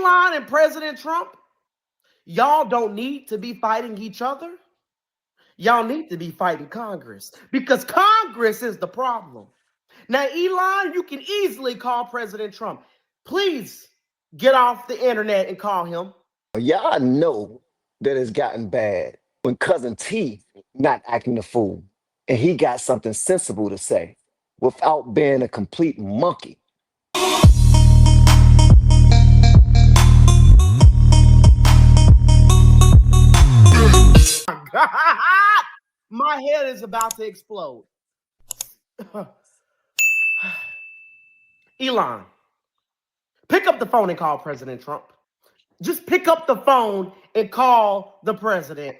Elon and President Trump, y'all don't need to be fighting each other. Y'all need to be fighting Congress because Congress is the problem. Now, Elon, you can easily call President Trump. Please get off the internet and call him. Y'all know that it's gotten bad when Cousin T not acting a fool and he got something sensible to say without being a complete monkey. My head is about to explode. Elon, pick up the phone and call President Trump. Just pick up the phone and call the president.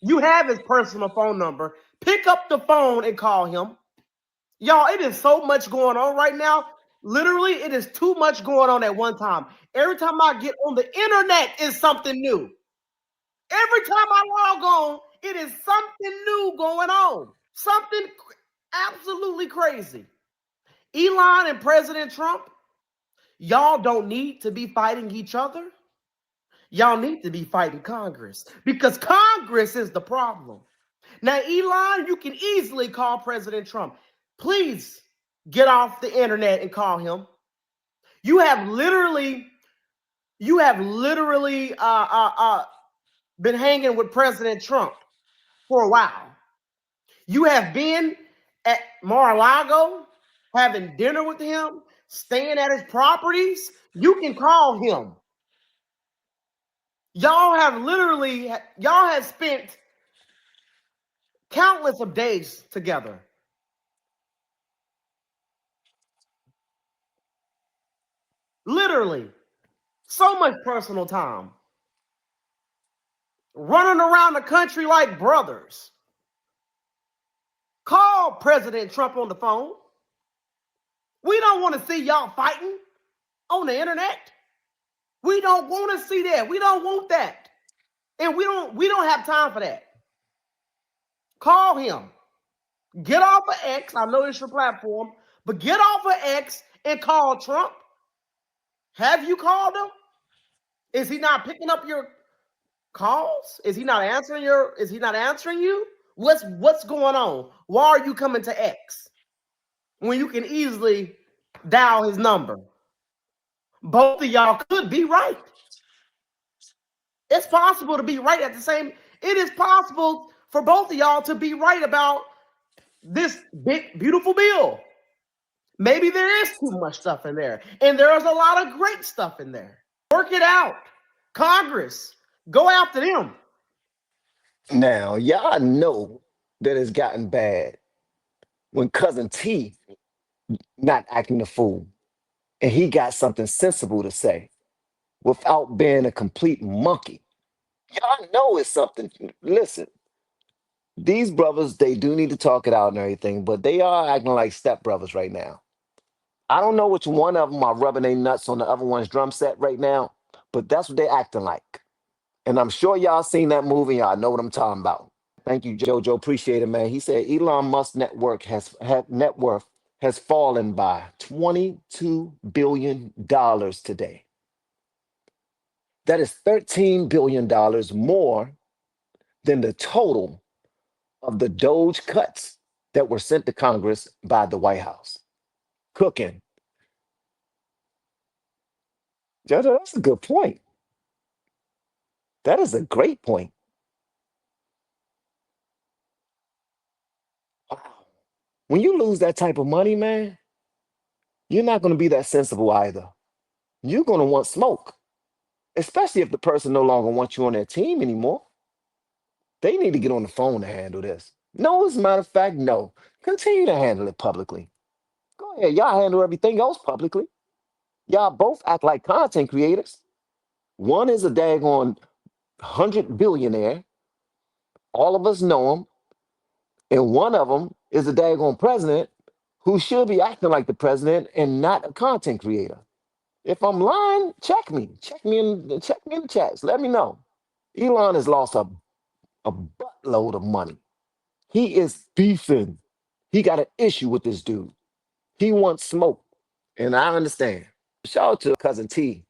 You have his personal phone number. Pick up the phone and call him. Y'all, it is so much going on right now. Literally, it is too much going on at one time. Every time I get on the internet, is something new. Every time I log on, it is something new going on. Something absolutely crazy. Elon and President Trump, y'all don't need to be fighting each other. Y'all need to be fighting Congress because Congress is the problem. Now, Elon, you can easily call President Trump. Please get off the internet and call him. You have literally been hanging with President Trump for a while. You have been at Mar-a-Lago, having dinner with him, staying at his properties. You can call him. Y'all have spent countless of days together. Literally, so much personal time. Running around the country like brothers. Call President Trump on the phone. We don't want to see y'all fighting on the internet. We don't want to see that. We don't want that. And we don't have time for that. Call him. Get off of X. I know it's your platform, but get off of X and call Trump. Have you called him? Is he not picking up your calls? Is he not answering you? What's going on? Why are you coming to X when you can easily dial his number? Both of y'all could be right. It's possible to be right at the same. It is possible for both of y'all to be right about this big, beautiful bill. Maybe there is too much stuff in there, and there's a lot of great stuff in there. Work it out. Congress, go after them. Now, y'all know that it's gotten bad when Cousin T not acting a fool and he got something sensible to say without being a complete monkey. Y'all know it's something. Listen, these brothers, they do need to talk it out and everything, but they are acting like stepbrothers right now. I don't know which one of them are rubbing their nuts on the other one's drum set right now, but that's what they're acting like. And I'm sure y'all seen that movie. Y'all know what I'm talking about. Thank you, Jojo. Appreciate it, man. He said Elon Musk's net worth has fallen by $22 billion today. That is $13 billion more than the total of the Doge cuts that were sent to Congress by the White House. Cooking. Jojo, that's a good point. That is a great point. Wow. When you lose that type of money, man, you're not going to be that sensible either. You're going to want smoke, especially if the person no longer wants you on their team anymore. They need to get on the phone to handle this. No, as a matter of fact, no. Continue to handle it publicly. Go ahead. Y'all handle everything else publicly. Y'all both act like content creators. One is a daggone 100 billionaire. All of us know him. And one of them is a daggone president who should be acting like the president and not a content creator. If I'm lying, check me. Check me in the chats. Let me know. Elon has lost a buttload of money. He is beefing. He got an issue with this dude. He wants smoke. And I understand. Shout out to Cousin T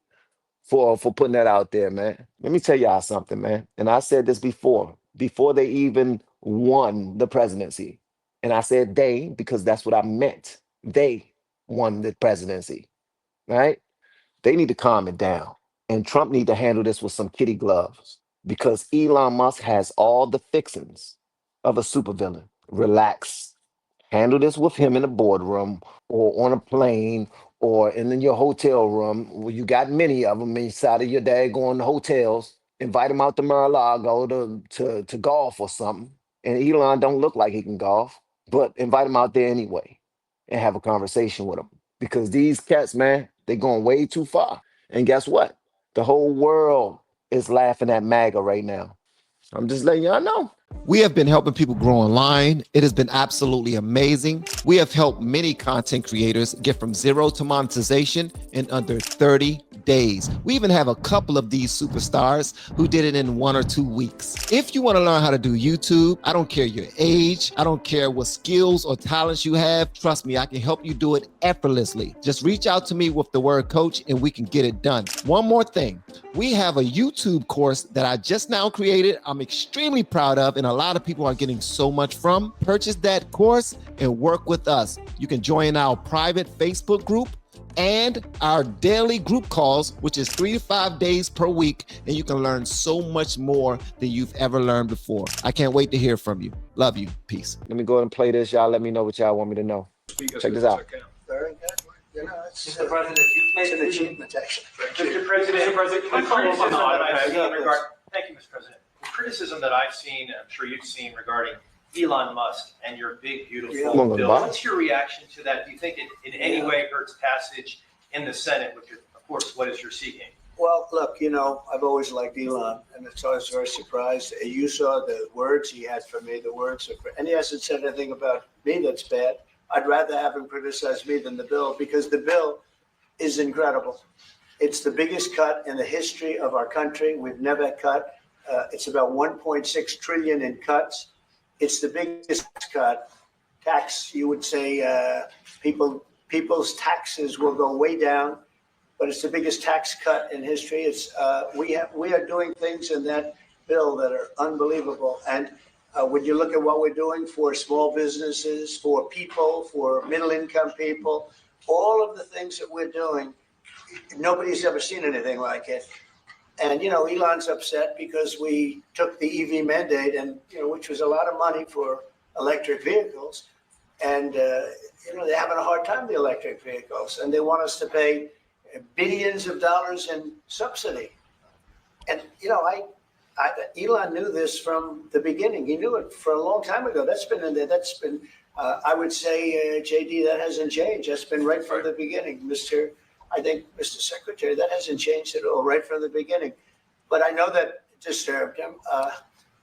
for putting that out there, man. Let me tell y'all something, man. And I said this before they even won the presidency. And I said they because that's what I meant. They won the presidency, right? They need to calm it down. And Trump need to handle this with some kitty gloves because Elon Musk has all the fixings of a supervillain. Relax. Handle this with him in the boardroom or on a plane or in your hotel room where you got many of them inside of your daggone hotels. Invite him out to Mar-a-Lago to golf or something. And Elon don't look like he can golf, but invite him out there anyway and have a conversation with him. Because these cats, man, they going way too far. And guess what? The whole world is laughing at MAGA right now. I'm just letting y'all know. We have been helping people grow online. It has been absolutely amazing. We have helped many content creators get from zero to monetization in under 30 days. We even have a couple of these superstars who did it in 1 or 2 weeks. If you want to learn how to do YouTube, I don't care your age, I don't care what skills or talents you have. Trust me, I can help you do it effortlessly. Just reach out to me with the word coach and we can get it done. One more thing. We have a YouTube course that I just now created. I'm extremely proud of, and a lot of people are getting so much from. Purchase that course and work with us. You can join our private Facebook group and our daily group calls, which is 3 to 5 days per week, and you can learn so much more than you've ever learned before. I can't wait to hear from you. Love you. Peace. Let me go ahead and play this. Y'all let me know what y'all want me to know. Check this out. Very good. You know, Mr. President, you've made it's an achievement, actually. Mr. President, the criticism that I've seen regarding, thank you, Mr. President. The criticism that I've seen, and I'm sure you've seen regarding Elon Musk and your big, beautiful bill. What's your reaction to that? Do you think it in any way hurts passage in the Senate, which is, of course, what is you're seeking? Well, look, you know, I've always liked Elon, and it's always very surprised. You saw the words he had for me, and he hasn't said anything about me that's bad. I'd rather have him criticize me than the bill, because the bill is incredible. It's the biggest cut in the history of our country. We've never cut. It's about 1.6 trillion in cuts. It's the biggest tax. You would say people's taxes will go way down, but it's the biggest tax cut in history. It's we are doing things in that bill that are unbelievable. And when you look at what we're doing for small businesses, for people, for middle-income people, all of the things that we're doing, nobody's ever seen anything like it. And, you know, Elon's upset because we took the EV mandate, and, you know, which was a lot of money for electric vehicles. And, you know, they're having a hard time, the electric vehicles, and they want us to pay billions of dollars in subsidy. And, you know, Elon knew this from the beginning. He knew it for a long time ago. That's been in there. That's been, I would say, JD, that hasn't changed. That's been right from the beginning. Mr. Secretary, that hasn't changed at all, right from the beginning. But I know that disturbed him.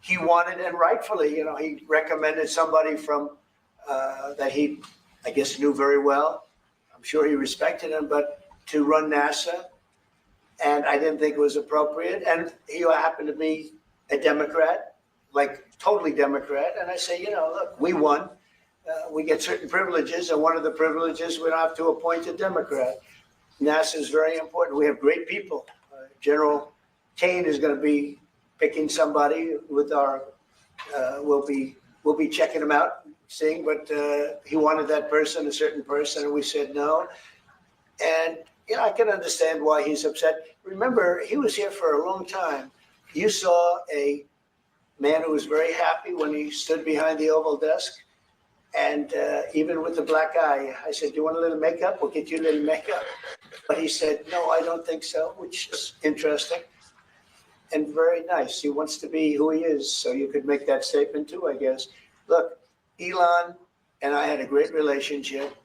He wanted, and rightfully, you know, he recommended somebody from that he, I guess, knew very well. I'm sure he respected him, but to run NASA. And I didn't think it was appropriate. And he happened to be a Democrat, like totally Democrat. And I say, you know, look, we won. We get certain privileges. And one of the privileges, we don't have to appoint a Democrat. NASA is very important. We have great people. General Kane is going to be picking somebody with our, we'll be checking him out, seeing, but he wanted that person, a certain person, and we said no. And, you know, I can understand why he's upset. Remember, he was here for a long time. You saw a man who was very happy when he stood behind the Oval desk. And even with the black eye, I said, do you want a little makeup? We'll get you a little makeup. But he said, no, I don't think so, which is interesting and very nice. He wants to be who he is. So you could make that statement too, I guess. Look, Elon and I had a great relationship.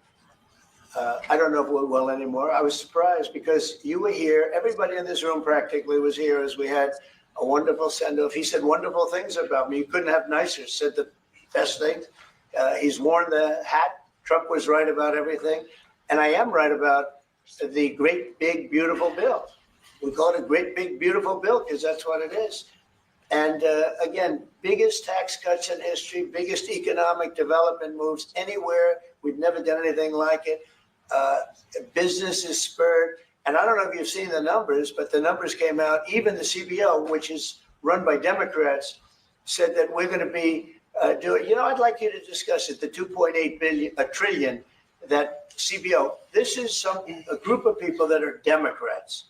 I don't know if we're well anymore. I was surprised because you were here. Everybody in this room practically was here as we had a wonderful send-off. He said wonderful things about me. You couldn't have nicer. Said the best things. He's worn the hat. Trump was right about everything. And I am right about the great, big, beautiful bill. We call it a great, big, beautiful bill because that's what it is. And again, biggest tax cuts in history, biggest economic development moves anywhere. We've never done anything like it. Business is spurred. And I don't know if you've seen the numbers, but the numbers came out. Even the CBO, which is run by Democrats, said that we're going to be doing. I'd like you to discuss it. The 2.8 trillion that CBO. This is a group of people that are Democrats.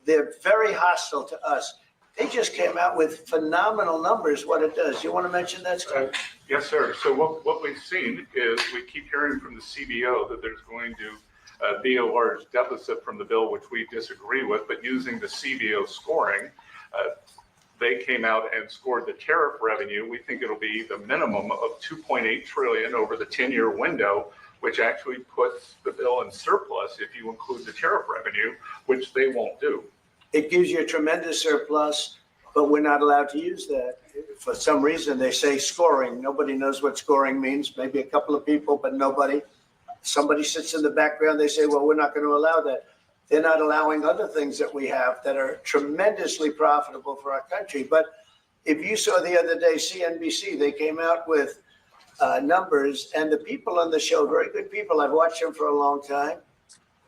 They're very hostile to us. They just came out with phenomenal numbers. What it does. You want to mention that, Scott? Yes, sir. So what we've seen is we keep hearing from the CBO that there's going to be a large deficit from the bill, which we disagree with, but using the CBO scoring, they came out and scored the tariff revenue. We think it'll be the minimum of 2.8 trillion over the 10-year window, which actually puts the bill in surplus if you include the tariff revenue, which they won't do. It gives you a tremendous surplus, but we're not allowed to use that. For some reason, they say scoring. Nobody knows what scoring means. Maybe a couple of people, but nobody. Somebody sits in the background. They say, well, we're not going to allow that. They're not allowing other things that we have that are tremendously profitable for our country. But if you saw the other day, CNBC, they came out with numbers, and the people on the show, very good people. I've watched them for a long time.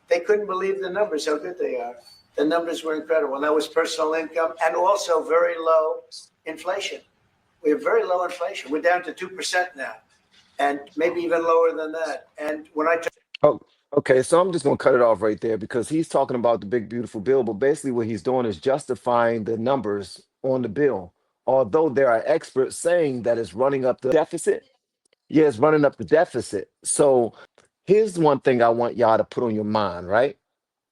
They couldn't believe the numbers, how good they are. The numbers were incredible. That was personal income and also very low inflation. We have very low inflation. We're down to 2% now, and maybe even lower than that. And when I Oh, okay. So I'm just going to cut it off right there because he's talking about the big, beautiful bill. But basically, what he's doing is justifying the numbers on the bill. Although there are experts saying that it's running up the deficit. Yeah, it's running up the deficit. So here's one thing I want y'all to put on your mind, right?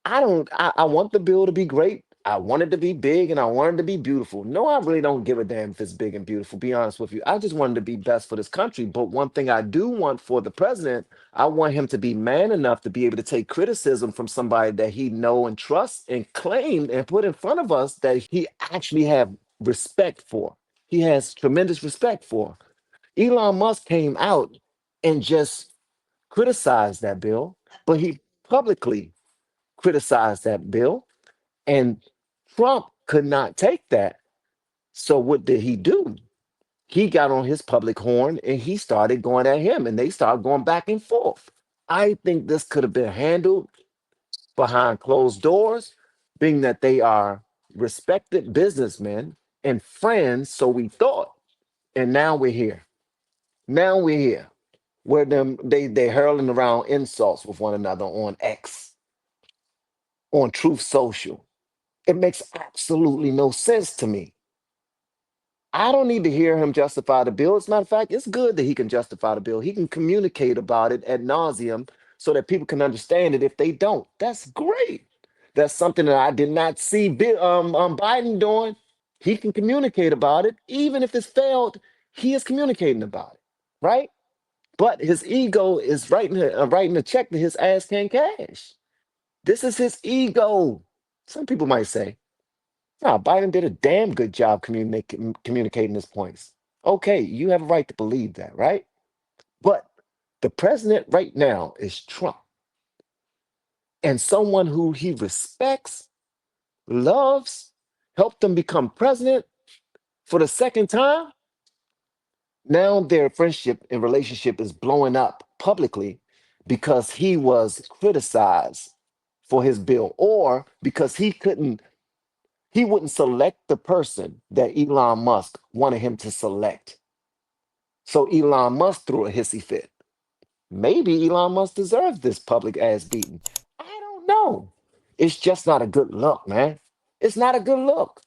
I want the bill to be great. I want it to be big and I want it to be beautiful. No, I really don't give a damn if it's big and beautiful, be honest with you. I just want it to be best for this country. But one thing I do want for the president, I want him to be man enough to be able to take criticism from somebody that he know and trusts and claim and put in front of us that he actually have respect for. He has tremendous respect for. Elon Musk came out and just criticized that bill, but he publicly criticized that bill, and Trump could not take that. So what did he do? He got on his public horn and he started going at him, and they started going back and forth. I think this could have been handled behind closed doors, being that they are respected businessmen and friends, so we thought. And now we're here. Now we're here. Where they hurling around insults with one another on X, on Truth Social. It makes absolutely no sense to me. I don't need to hear him justify the bill. As a matter of fact, it's good that he can justify the bill. He can communicate about it ad nauseum so that people can understand it if they don't. That's great. That's something that I did not see Biden doing. He can communicate about it. Even if it's failed, he is communicating about it, right? But his ego is writing a check that his ass can't cash. This is his ego. Some people might say, no, Biden did a damn good job communicating his points. Okay, you have a right to believe that, right? But the president right now is Trump. And someone who he respects, loves, helped him become president for the second time. Now their friendship and relationship is blowing up publicly because he was criticized for his bill, or because he wouldn't select the person that Elon Musk wanted him to select. So Elon Musk threw a hissy fit. Maybe Elon Musk deserves this public ass beating. I don't know. It's just not a good look, man. It's not a good look.